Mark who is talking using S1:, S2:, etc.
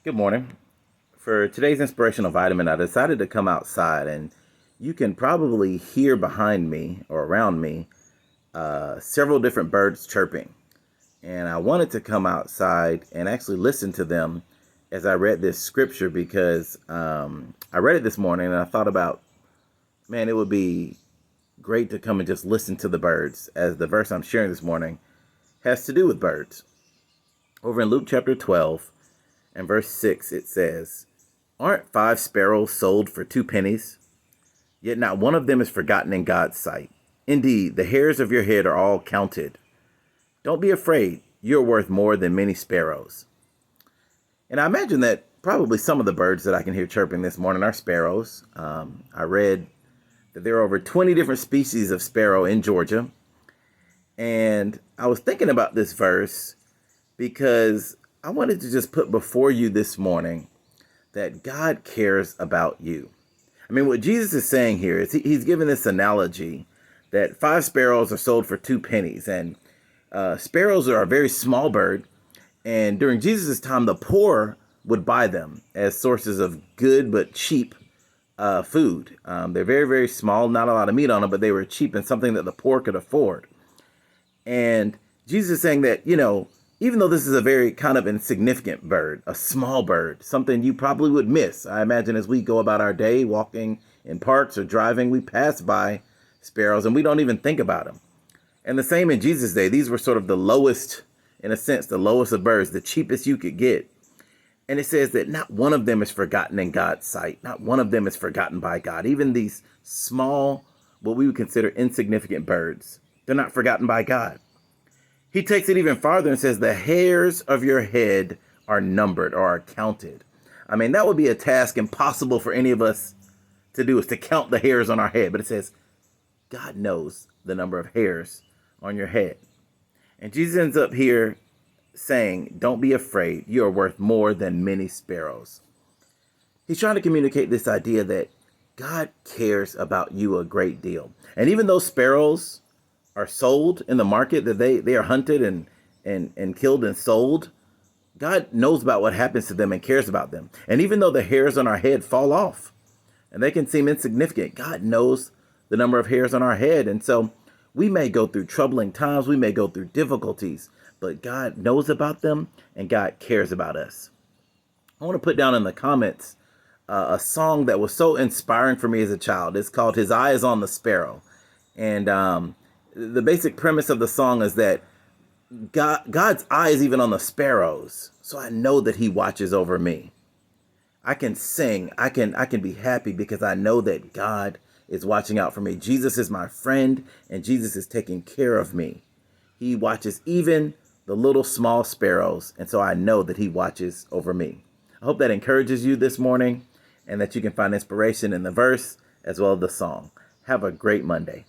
S1: Good morning. For today's inspirational vitamin, I decided to come outside, and you can probably hear behind me or around me several different birds chirping. And I wanted to come outside and actually listen to them as I read this scripture because I read it this morning and I thought about, man, it would be great to come and just listen to the birds, as the verse I'm sharing this morning has to do with birds. Over in Luke chapter 12, and verse 6, it says, "Aren't 5 sparrows sold for 2 pennies? Yet not one of them is forgotten in God's sight. Indeed, the hairs of your head are all counted. Don't be afraid. You're worth more than many sparrows." And I imagine that probably some of the birds that I can hear chirping this morning are sparrows. I read that there are over 20 different species of sparrow in Georgia. And I was thinking about this verse because I wanted to just put before you this morning that God cares about you. I mean, what Jesus is saying here is he's given this analogy that 5 sparrows are sold for 2 pennies. And sparrows are a very small bird. And during Jesus' time, the poor would buy them as sources of good but cheap food. They're very, very small, not a lot of meat on them, but they were cheap and something that the poor could afford. And Jesus is saying that, even though this is a very kind of insignificant bird, a small bird, something you probably would miss. I imagine as we go about our day, walking in parks or driving, we pass by sparrows and we don't even think about them. And the same in Jesus' day. These were sort of the lowest, in a sense, the lowest of birds, the cheapest you could get. And it says that not one of them is forgotten in God's sight. Not one of them is forgotten by God. Even these small, what we would consider insignificant birds, they're not forgotten by God. He takes it even farther and says the hairs of your head are numbered or are counted. I mean, that would be a task impossible for any of us to do, is to count the hairs on our head. But it says God knows the number of hairs on your head. And Jesus ends up here saying, don't be afraid. You are worth more than many sparrows. He's trying to communicate this idea that God cares about you a great deal. And even though sparrows are sold in the market, that they are hunted and killed and sold, God knows about what happens to them and cares about them. And even though the hairs on our head fall off and they can seem insignificant, God knows the number of hairs on our head. And so we may go through troubling times, we may go through difficulties, but God knows about them and God cares about us. I want to put down in the comments a song that was so inspiring for me as a child. It's called "His Eye is on the Sparrow." And the basic premise of the song is that God's eye is even on the sparrows. So I know that he watches over me. I can sing. I can be happy because I know that God is watching out for me. Jesus is my friend and Jesus is taking care of me. He watches even the little small sparrows. And so I know that he watches over me. I hope that encourages you this morning and that you can find inspiration in the verse as well as the song. Have a great Monday.